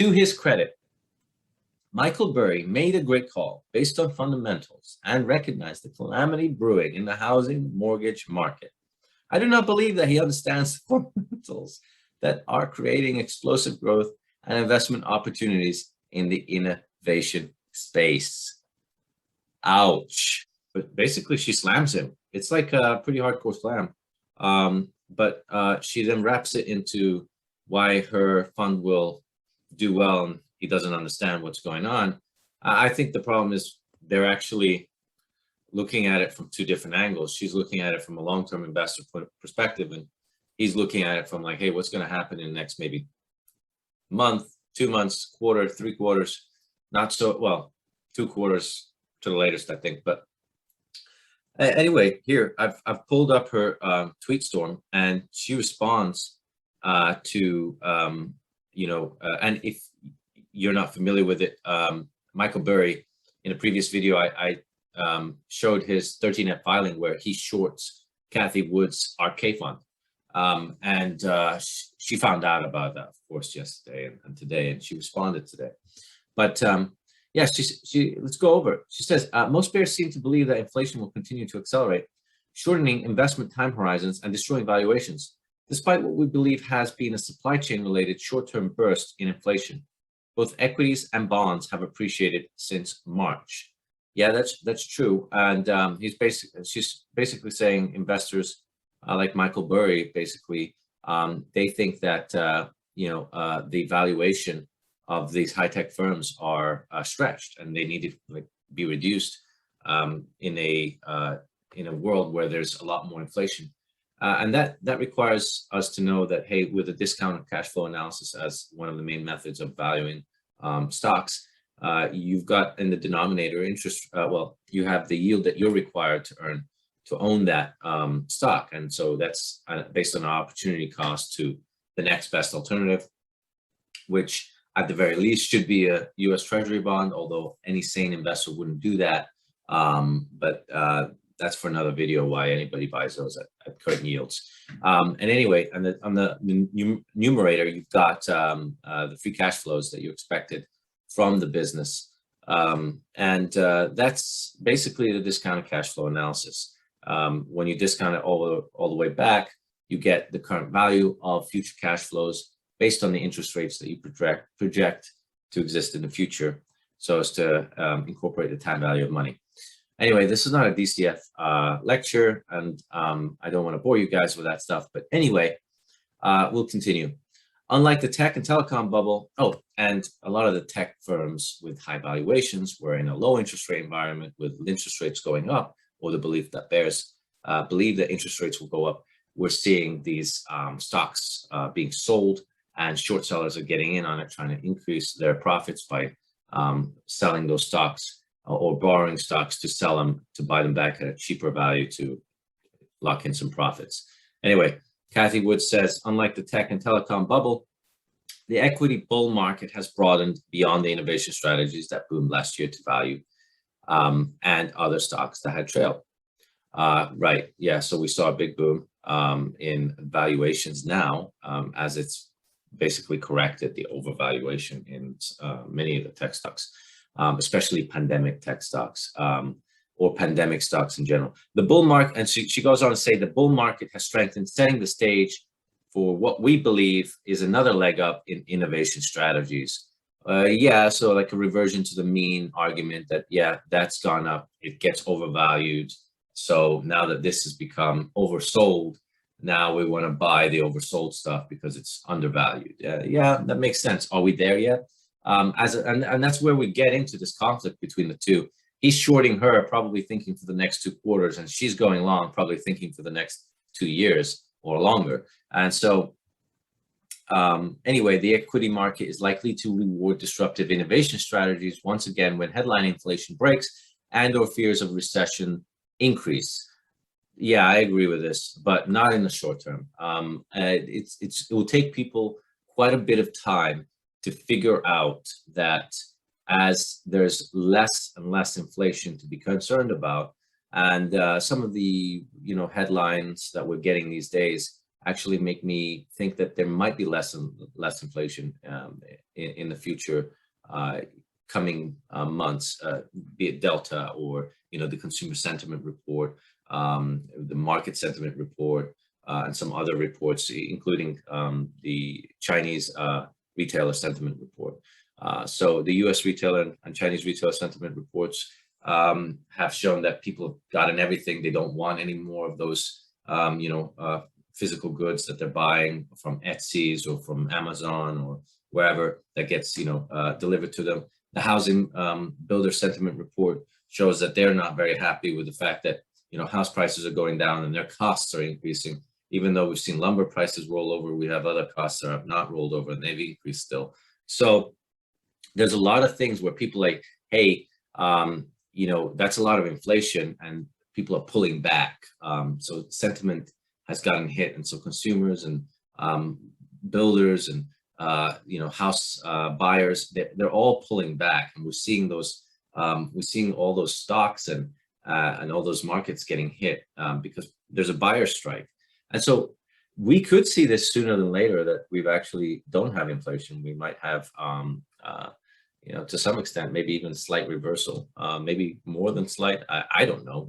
To his credit, Michael Burry made a great call based on fundamentals and recognized the calamity brewing in the housing mortgage market. I do not believe that he understands the fundamentals that are creating explosive growth and investment opportunities in the innovation space. Ouch. But basically, she slams him. It's like a pretty hardcore slam. But she then wraps it into why her fund will do well and he doesn't understand what's going on. I think the problem is they're actually looking at it from two different angles. She's looking at it from a long-term investor perspective, and he's looking at it from like, hey, what's going to happen in the next maybe month, 2 months, quarter, 3 quarters, not so, well, 2 quarters to the latest, I think. But anyway, here, I've pulled up her tweet storm, and she responds to, and if you're not familiar with it, Michael Burry, in a previous video, I showed his 13F filing where he shorts Cathie Wood's RK fund. And she found out about that, of course, yesterday and today, and she responded today. But yeah, she let's go over it. She says, most bears seem to believe that inflation will continue to accelerate, shortening investment time horizons and destroying valuations, despite what we believe has been a supply chain related short-term burst in inflation. Both equities and bonds have appreciated since March. Yeah, that's true. And she's basically saying investors like Michael Burry, basically, they think that the valuation of these high-tech firms are stretched, and they need to be reduced in a world where there's a lot more inflation. And that requires us to know that, hey, with a discounted cash flow analysis as one of the main methods of valuing stocks, you've got in the denominator interest, you have the yield that you're required to earn to own that stock. And so that's based on an opportunity cost to the next best alternative, which at the very least should be a US Treasury bond, although any sane investor wouldn't do that. But that's for another video, why anybody buys those at current yields. And anyway, on the numerator, you've got the free cash flows that you expected from the business. And that's basically the discounted cash flow analysis. When you discount it all the way back, you get the current value of future cash flows based on the interest rates that you project to exist in the future, so as to incorporate the time value of money. Anyway, this is not a DCF lecture, and I don't want to bore you guys with that stuff. But anyway, we'll continue. Unlike the tech and telecom bubble, and a lot of the tech firms with high valuations were in a low interest rate environment with interest rates going up, or the belief that bears believe that interest rates will go up. We're seeing these stocks being sold, and short sellers are getting in on it, trying to increase their profits by selling those stocks or borrowing stocks to sell them, to buy them back at a cheaper value to lock in some profits. Anyway, Cathie Wood says, unlike the tech and telecom bubble, the equity bull market has broadened beyond the innovation strategies that boomed last year to value and other stocks that had trailed. Right, yeah, so we saw a big boom in valuations now as it's basically corrected the overvaluation in many of the tech stocks, especially pandemic tech stocks or pandemic stocks in general. The bull market, and she goes on to say, the bull market has strengthened, setting the stage for what we believe is another leg up in innovation strategies. Yeah, so like a reversion to the mean argument that, yeah, that's gone up, it gets overvalued. So now that this has become oversold, now we want to buy the oversold stuff because it's undervalued. Yeah, that makes sense. Are we there yet? And that's where we get into this conflict between the two. He's shorting her, probably thinking for the next 2 quarters, and she's going long, probably thinking for the next 2 years or longer. And so anyway, the equity market is likely to reward disruptive innovation strategies once again when headline inflation breaks and or fears of recession increase. Yeah, I agree with this, but not in the short term. It will take people quite a bit of time to figure out that as there's less and less inflation to be concerned about, and some of the headlines that we're getting these days actually make me think that there might be less inflation in the future coming months, be it Delta or the consumer sentiment report, the market sentiment report, and some other reports, including the Chinese retailer sentiment report. So the U.S. retailer and Chinese retailer sentiment reports have shown that people have gotten everything. They don't want any more of those, physical goods that they're buying from Etsy's or from Amazon or wherever that gets, delivered to them. The housing builder sentiment report shows that they're not very happy with the fact that, house prices are going down and their costs are increasing. Even though we've seen lumber prices roll over, we have other costs that have not rolled over and they've increased still. So there's a lot of things where people like, hey, that's a lot of inflation and people are pulling back. So sentiment has gotten hit. And so consumers and builders and, house buyers, they're all pulling back. And we're seeing all those stocks and all those markets getting hit because there's a buyer strike. And so we could see this sooner than later, that we've actually don't have inflation. We might have, to some extent, maybe even slight reversal, maybe more than slight. I don't know.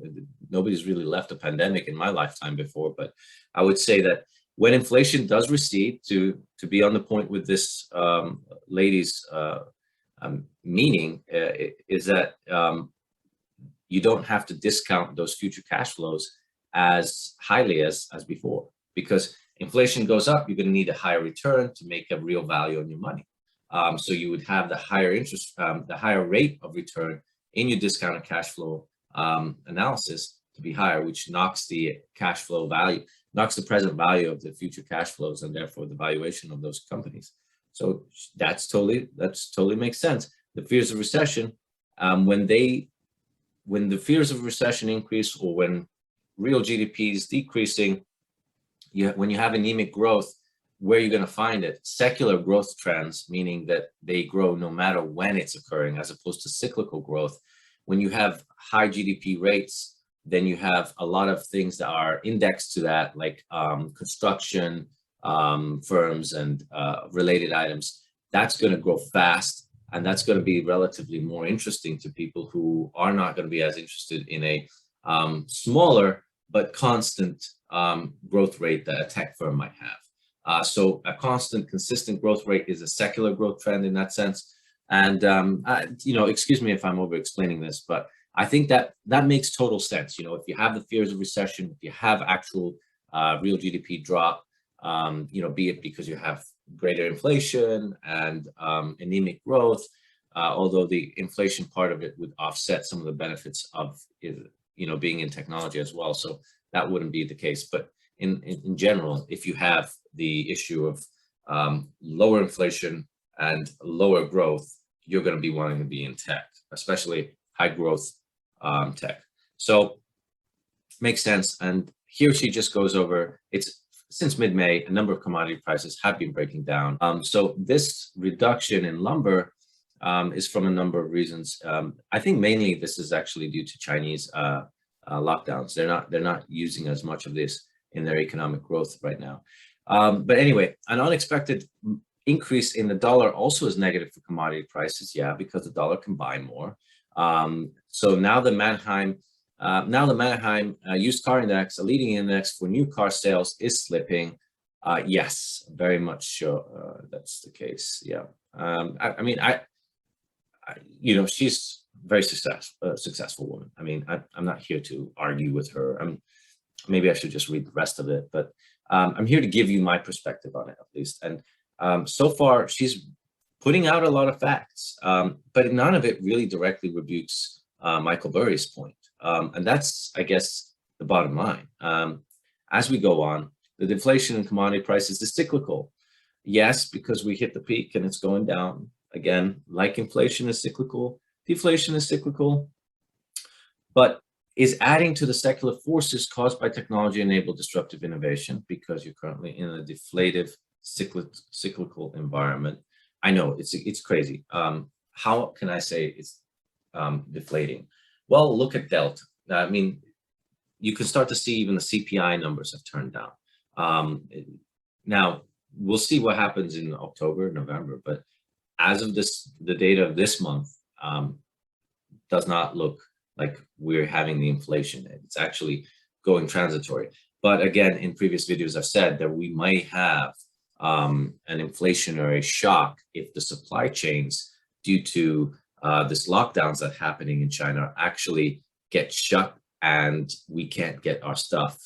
Nobody's really left a pandemic in my lifetime before, but I would say that when inflation does recede, to be on the point with this lady's meaning, is that you don't have to discount those future cash flows as highly as before, because inflation goes up, you're going to need a higher return to make a real value on your money. So you would have the higher interest, the higher rate of return in your discounted cash flow analysis to be higher, which knocks the cash flow value, knocks the present value of the future cash flows, and therefore the valuation of those companies. So that's totally makes sense. The fears of recession, when the fears of recession increase, or when real GDP is decreasing, when you have anemic growth, where you're going to find it? Secular growth trends, meaning that they grow no matter when it's occurring, as opposed to cyclical growth. When you have high GDP rates, then you have a lot of things that are indexed to that, like construction firms and related items. That's going to grow fast, and that's going to be relatively more interesting to people who are not going to be as interested in a smaller but constant growth rate that a tech firm might have. So a constant, consistent growth rate is a secular growth trend in that sense. And, excuse me if I'm over explaining this, but I think that makes total sense. If you have the fears of recession, if you have actual real GDP drop, be it because you have greater inflation and anemic growth, although the inflation part of it would offset some of the benefits of being in technology as well. So that wouldn't be the case. But in general, if you have the issue of lower inflation and lower growth, you're going to be wanting to be in tech, especially high growth tech. So makes sense. And here she just goes over, it's since mid-May, a number of commodity prices have been breaking down. So this reduction in lumber is from a number of reasons. I think mainly this is actually due to Chinese lockdowns. They're not using as much of this in their economic growth right now. But anyway, an unexpected increase in the dollar also is negative for commodity prices. Yeah, because the dollar can buy more. So now the Manheim used car index, a leading index for new car sales, is slipping. Yes, very much sure that's the case. Yeah. She's a very successful woman. I mean, I'm not here to argue with her. Maybe I should just read the rest of it, but I'm here to give you my perspective on it, at least. And so far, she's putting out a lot of facts, but none of it really directly rebukes Michael Burry's point. And that's, I guess, the bottom line. As we go on, the deflation in commodity prices is cyclical. Yes, because we hit the peak and it's going down. Again, like inflation is cyclical, deflation is cyclical, but is adding to the secular forces caused by technology-enabled disruptive innovation, because you're currently in a deflative cyclical environment. I know it's crazy. How can I say it's deflating? Well, look at Delta. I mean, you can start to see even the CPI numbers have turned down. Now, we'll see what happens in October, November, but as of the data of this month does not look like we're having the inflation. It's actually going transitory. But again, in previous videos, I've said that we might have an inflationary shock if the supply chains, due to this lockdowns that are happening in China, actually get shut and we can't get our stuff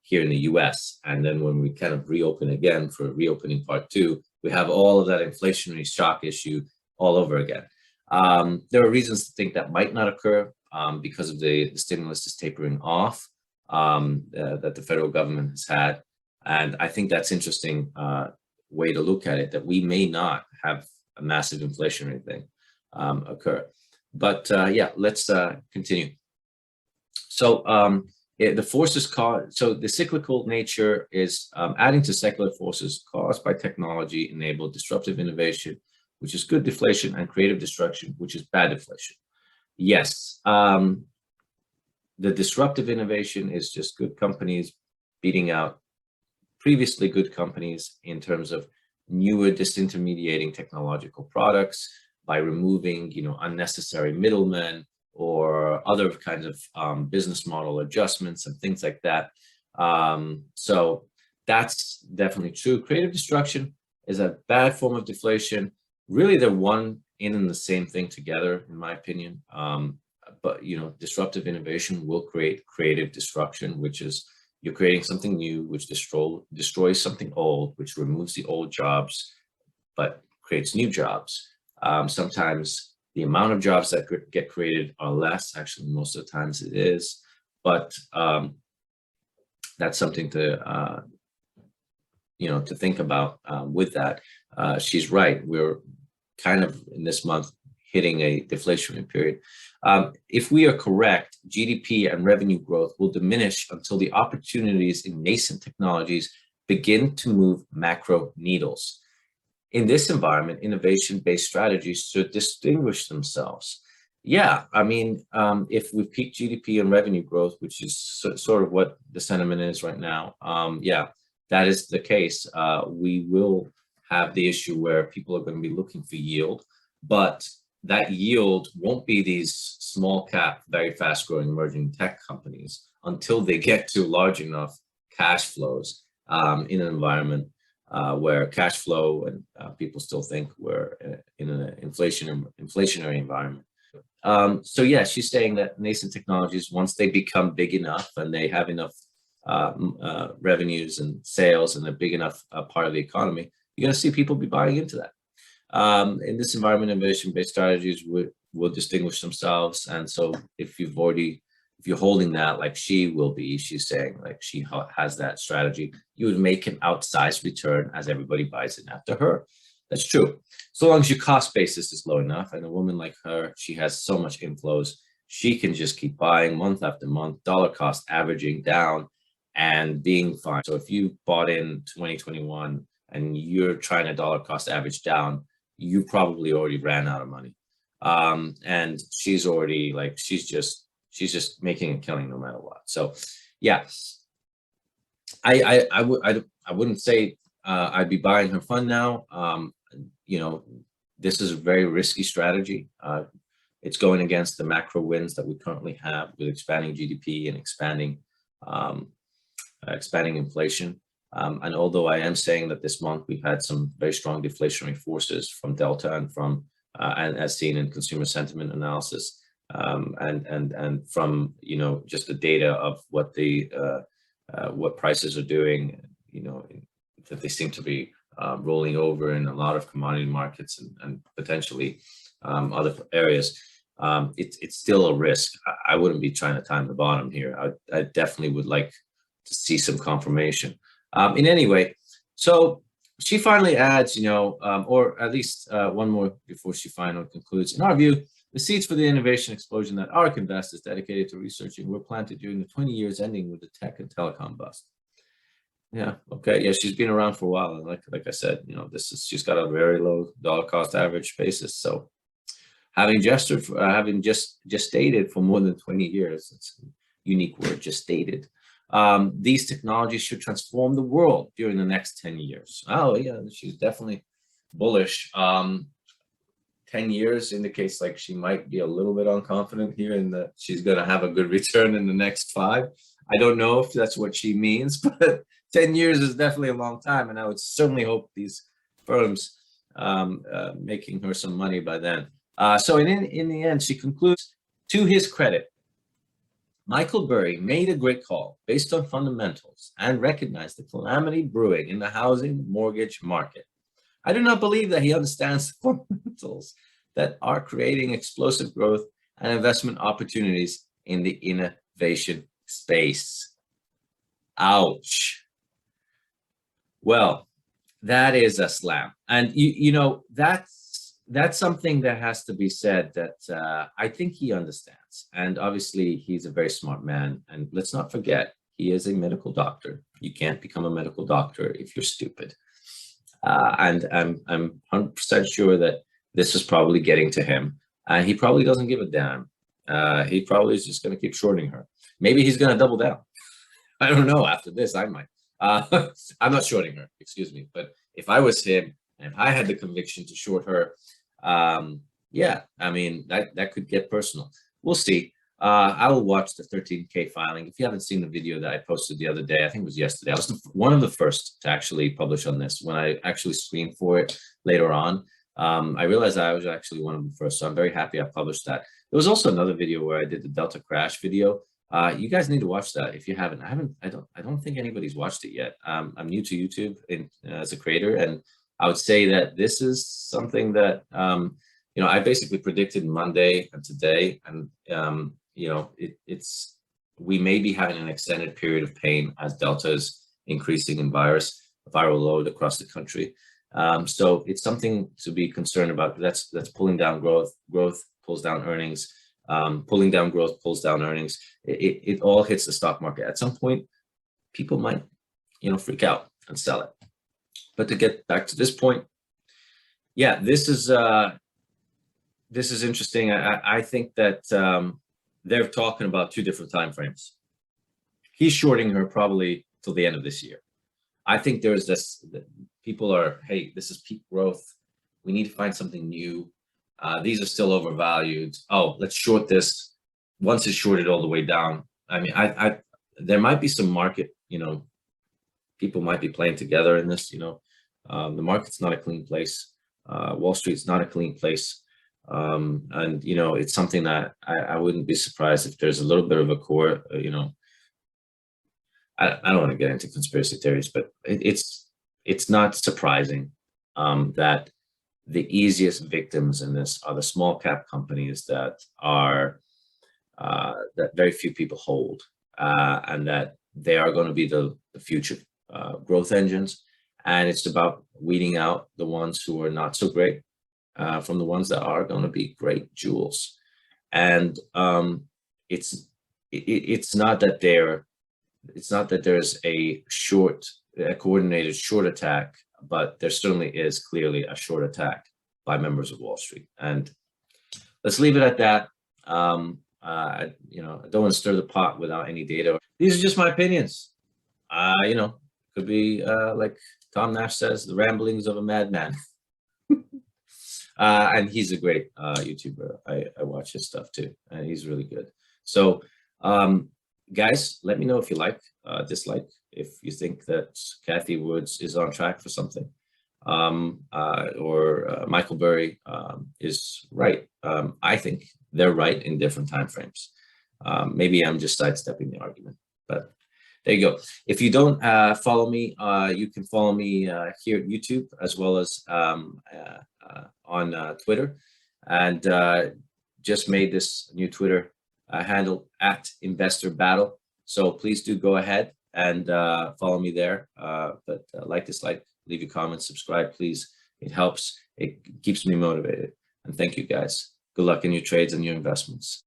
here in the US. And then when we kind of reopen again for reopening part 2, we have all of that inflationary shock issue all over again. There are reasons to think that might not occur because of the stimulus is tapering off that the federal government has had. And I think that's interesting way to look at it, that we may not have a massive inflationary thing occur. But yeah, let's continue. So the forces caused, so the cyclical nature is adding to secular forces caused by technology enabled disruptive innovation, which is good deflation, and creative destruction, which is bad deflation. Yes, the disruptive innovation is just good companies beating out previously good companies in terms of newer disintermediating technological products by removing, unnecessary middlemen or other kinds of business model adjustments and things like that. So that's definitely true. Creative destruction is a bad form of deflation. Really, they're one in the same thing together, in my opinion. But disruptive innovation will create creative destruction, which is you're creating something new, which destroys something old, which removes the old jobs, but creates new jobs. Sometimes the amount of jobs that get created are less. Actually, most of the times it is. But that's something to to think about with that. She's right. We're kind of in this month hitting a deflationary period. If we are correct, GDP and revenue growth will diminish until the opportunities in nascent technologies begin to move macro needles. In this environment, innovation-based strategies should distinguish themselves. Yeah, I mean, if we peak GDP and revenue growth, which is sort of what the sentiment is right now, yeah, that is the case. We will have the issue where people are going to be looking for yield, but that yield won't be these small cap, very fast growing emerging tech companies until they get to large enough cash flows in an environment where cash flow and people still think we're in an inflationary environment. So yeah, she's saying that nascent technologies, once they become big enough and they have enough revenues and sales and a big enough part of the economy, you're going to see people be buying into that. In this environment, innovation-based strategies will distinguish themselves. And so if you're holding that like she will be, she's saying like she has that strategy, you would make an outsized return as everybody buys in after her. That's true. So long as your cost basis is low enough, and a woman like her, she has so much inflows, she can just keep buying month after month, dollar cost averaging down and being fine. So if you bought in 2021 and you're trying to dollar cost average down, you probably already ran out of money. And she's already like, she's just making a killing no matter what. So yeah, I wouldn't say I'd be buying her fund now. This is a very risky strategy. It's going against the macro winds that we currently have with expanding GDP and expanding inflation. And although I am saying that this month we've had some very strong deflationary forces from Delta and from and as seen in consumer sentiment analysis, and from just the data of what the what prices are doing, that they seem to be rolling over in a lot of commodity markets and potentially other areas. It's still a risk. I wouldn't be trying to time the bottom here. I definitely would like to see some confirmation. In any way, so she finally adds, or at least one more before she finally concludes. In our view, the seeds for the innovation explosion that ARK investors dedicated to researching were planted during the 20 years ending with the tech and telecom bust. Yeah, okay, yeah, she's been around for a while, and like I said, she's got a very low dollar cost average basis. So having just stated for more than 20 years, it's a unique word, just stated. These technologies should transform the world during the next 10 years. Oh, yeah, she's definitely bullish. 10 years indicates like she might be a little bit unconfident here in that she's going to have a good return in the next 5. I don't know if that's what she means, but 10 years is definitely a long time. And I would certainly hope these firms making her some money by then. So in the end, she concludes, to his credit, Michael Burry made a great call based on fundamentals and recognized the calamity brewing in the housing mortgage market. I do not believe that he understands the fundamentals that are creating explosive growth and investment opportunities in the innovation space. Ouch. Well, that is a slam. And you know, that's something that has to be said, that I think he understands. And obviously he's a very smart man. And let's not forget, he is a medical doctor. You can't become a medical doctor if you're stupid. And I'm 100% sure that this is probably getting to him. And he probably doesn't give a damn. He probably is just going to keep shorting her. Maybe he's going to double down. I don't know. After this, I might. I'm not shorting her, excuse me. But if I was him, and if I had the conviction to short her, yeah, I mean, that could get personal. We'll see. I will watch the 13K filing. If you haven't seen the video that I posted the other day, I think it was yesterday. I was one of the first to actually publish on this. When I actually screened for it later on, I realized I was actually one of the first. So I'm very happy I published that. There was also another video where I did the Delta crash video. You guys need to watch that if you haven't. I don't think anybody's watched it yet. I'm new to YouTube as a creator, and I would say that this is something that you know, I basically predicted Monday and today, and you know, we may be having an extended period of pain as Delta is increasing in viral load across the country. So it's something to be concerned about. That's pulling down growth. Growth pulls down earnings. Pulling down growth pulls down earnings. It all hits the stock market. At some point, people might, you know, freak out and sell it. But to get back to this point, yeah, this is interesting. I think that they're talking about 2 different time frames. He's shorting her probably till the end of this year. I think there's this, people are, hey, this is peak growth. We need to find something new. These are still overvalued. Oh, let's short this. Once it's shorted all the way down. I mean, there might be some market, you know, people might be playing together in this, you know. The market's not a clean place. Wall Street's not a clean place. And, you know, it's something that I wouldn't be surprised if there's a little bit of a core, you know, I don't want to get into conspiracy theories, but it's not surprising that the easiest victims in this are the small cap companies that are, that very few people hold, and that they are going to be the future growth engines. And it's about weeding out the ones who are not so great from the ones that are going to be great jewels. And it's not that there's a coordinated short attack, but there certainly is clearly a short attack by members of Wall Street. And let's leave it at that. You know, I don't want to stir the pot without any data. These are just my opinions. You know, could be like Tom Nash says, the ramblings of a madman. And he's a great YouTuber. I watch his stuff too, and he's really good. So, guys, let me know if you like, dislike, if you think that Cathie Woods is on track for something, or Michael Burry is right. I think they're right in different time frames. Maybe I'm just sidestepping the argument, but there you go. If you don't follow me, you can follow me here at YouTube, as well as on Twitter, and just made this new Twitter handle at Investor Battle. So please do go ahead and follow me there. But like, dislike, leave your comments, subscribe, please. It helps. It keeps me motivated. And thank you, guys. Good luck in your trades and your investments.